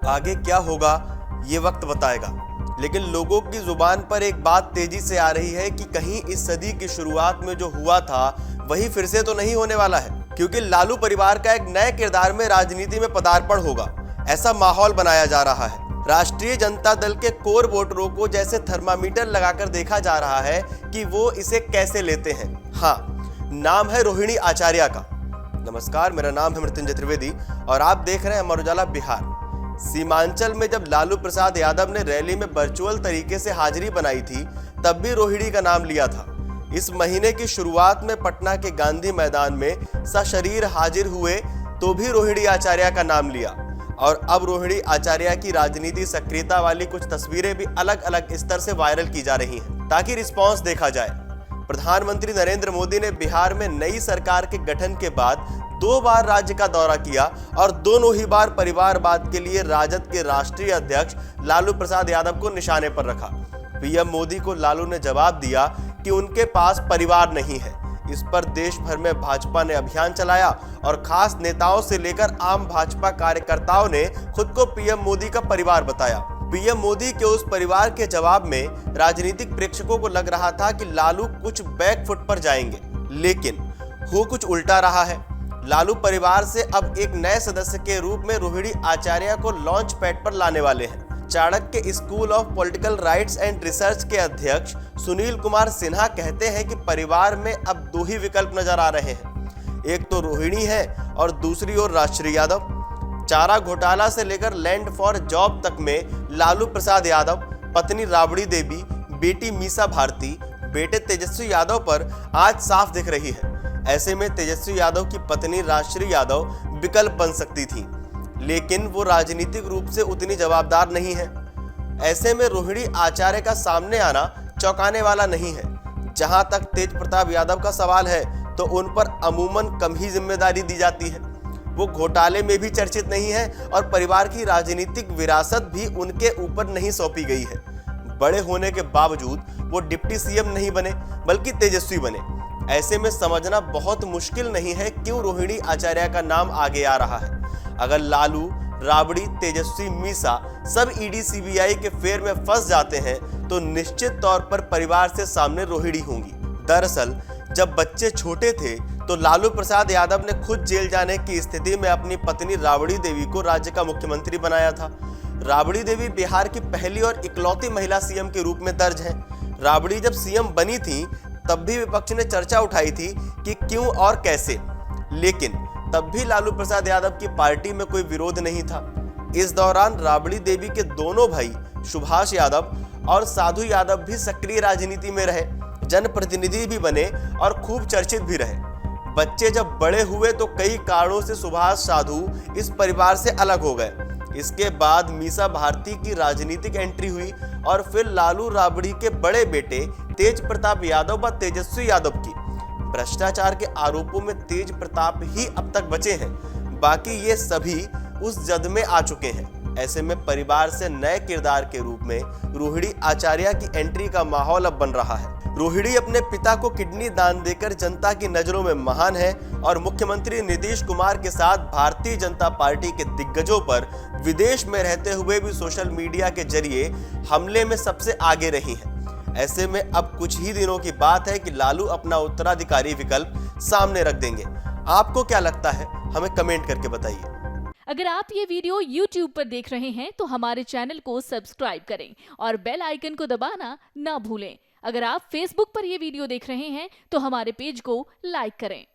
आगे क्या होगा ये वक्त बताएगा, लेकिन लोगों की जुबान पर एक बात तेजी से आ रही है कि कहीं इस सदी की शुरुआत में जो हुआ था वही फिर से तो नहीं होने वाला है, क्योंकि लालू परिवार का एक नए किरदार में राजनीति में पदार्पण होगा, ऐसा माहौल बनाया जा रहा है। राष्ट्रीय जनता दल के कोर वोटरों को जैसे थर्मामीटर लगाकर देखा जा रहा है कि वो इसे कैसे लेते हैं। हाँ, नाम है रोहिणी आचार्य का। नमस्कार, मेरा नाम है मृत्युंजय त्रिवेदी और आप देख रहे हैं अमर उजाला बिहार। सीमांचल में जब लालू प्रसाद यादव ने रैली में वर्चुअल तरीके से हाजिरी बनाई थी, तब भी रोहिणी का नाम लिया था। इस महीने की शुरुआत में पटना के गांधी मैदान में सशरीर हाजिर हुए तो भी रोहिणी आचार्य का नाम लिया, और अब रोहिणी आचार्य की राजनीति सक्रियता वाली कुछ तस्वीरें भी अलग अलग स्तर से वायरल की जा रही हैं, ताकि रिस्पांस देखा जाए। प्रधानमंत्री नरेंद्र मोदी ने बिहार में नई सरकार के गठन के बाद 2 बार राज्य का दौरा किया और दोनों ही बार परिवारवाद के लिए राजद के राष्ट्रीय अध्यक्ष लालू प्रसाद यादव को निशाने पर रखा। पीएम मोदी को लालू ने जवाब दिया कि उनके पास परिवार नहीं है। इस पर देश भर में भाजपा ने अभियान चलाया और खास नेताओं से लेकर आम भाजपा कार्यकर्ताओं ने खुद को पीएम मोदी का परिवार बताया। पीएम मोदी के उस परिवार के जवाब में राजनीतिक प्रेक्षकों को लग रहा था कि लालू कुछ बैकफुट पर जाएंगे, लेकिन हो कुछ उल्टा रहा है। लालू परिवार से अब एक नए सदस्य के रूप में रोहिणी आचार्य को लॉन्च पैड पर लाने वाले हैं। Chanakya school of political rights and research के अध्यक्ष सुनील कुमार सिन्हा कहते हैं कि परिवार में अब 2 ही विकल्प नजर आ रहे हैं, एक तो रोहिणी है और दूसरी ओर राष्ट्रीय यादव। चारा घोटाला से लेकर लैंड फॉर जॉब तक में लालू प्रसाद यादव, पत्नी राबड़ी देवी, बेटी मीसा भारती, बेटे तेजस्वी यादव पर आज साफ दिख रही है। ऐसे में तेजस्वी यादव की पत्नी राष्ट्रीय यादव विकल्प बन सकती थी, लेकिन वो राजनीतिक रूप से उतनी जवाबदार नहीं है। ऐसे में रोहिणी आचार्य का सामने आना चौंकाने वाला नहीं है। जहां तक तेज प्रताप यादव का सवाल है तो उन पर अमूमन कम ही जिम्मेदारी दी जाती है। वो घोटाले में भी चर्चित नहीं है और परिवार की राजनीतिक विरासत भी उनके ऊपर नहीं सौंपी गई है। बड़े होने के बावजूद वो डिप्टी सीएम नहीं बने बल्कि तेजस्वी बने। ऐसे में समझना बहुत मुश्किल नहीं है क्यों रोहिणी आचार्य का नाम आगे आ रहा है। अगर लालू, राबड़ी, तेजस्वी, मीसा सब ईडी सीबीआई के फेर में फंस जाते हैं तो निश्चित तौर पर परिवार से सामने रोहिणी होंगी। दरअसल जब बच्चे छोटे थे तो लालू प्रसाद यादव ने खुद जेल जाने की स्थिति में अपनी पत्नी राबड़ी देवी को राज्य का मुख्यमंत्री बनाया था। राबड़ी देवी बिहार की पहली और इकलौती महिला सीएम के रूप में दर्ज हैं। राबड़ी जब सीएम बनी थी तब भी विपक्ष ने चर्चा उठाई थी कि क्यों और कैसे, लेकिन तब भी लालू प्रसाद यादव की पार्टी में कोई विरोध नहीं था। इस दौरान राबड़ी देवी के दोनों भाई सुभाष यादव और साधु यादव भी सक्रिय राजनीति में रहे, जनप्रतिनिधि भी बने और खूब चर्चित भी रहे। बच्चे जब बड़े हुए तो कई कारणों से सुभाष, साधु इस परिवार से अलग हो गए। इसके बाद मीसा भारती की राजनीतिक एंट्री हुई और फिर लालू राबड़ी के बड़े बेटे तेज प्रताप यादव व तेजस्वी यादव की। भ्रष्टाचार के आरोपों में तेज प्रताप ही अब तक बचे हैं, बाकी ये सभी उस जद में आ चुके हैं। ऐसे में परिवार से नए किरदार के रूप में रोहिणी आचार्य की एंट्री का माहौल अब बन रहा है। रोहिणी अपने पिता को किडनी दान देकर जनता की नजरों में महान है और मुख्यमंत्री नीतीश कुमार के साथ भारतीय जनता पार्टी के दिग्गजों पर विदेश में रहते हुए भी सोशल मीडिया के जरिए हमले में सबसे आगे रही हैं। ऐसे में अब कुछ ही दिनों की बात है कि लालू अपना उत्तराधिकारी विकल्प सामने रख देंगे। आपको क्या लगता है, हमें कमेंट करके बताइए। अगर आप ये वीडियो YouTube पर देख रहे हैं तो हमारे चैनल को सब्सक्राइब करें और बेल आइकन को दबाना ना भूलें। अगर आप Facebook पर ये वीडियो देख रहे हैं तो हमारे पेज को लाइक करें।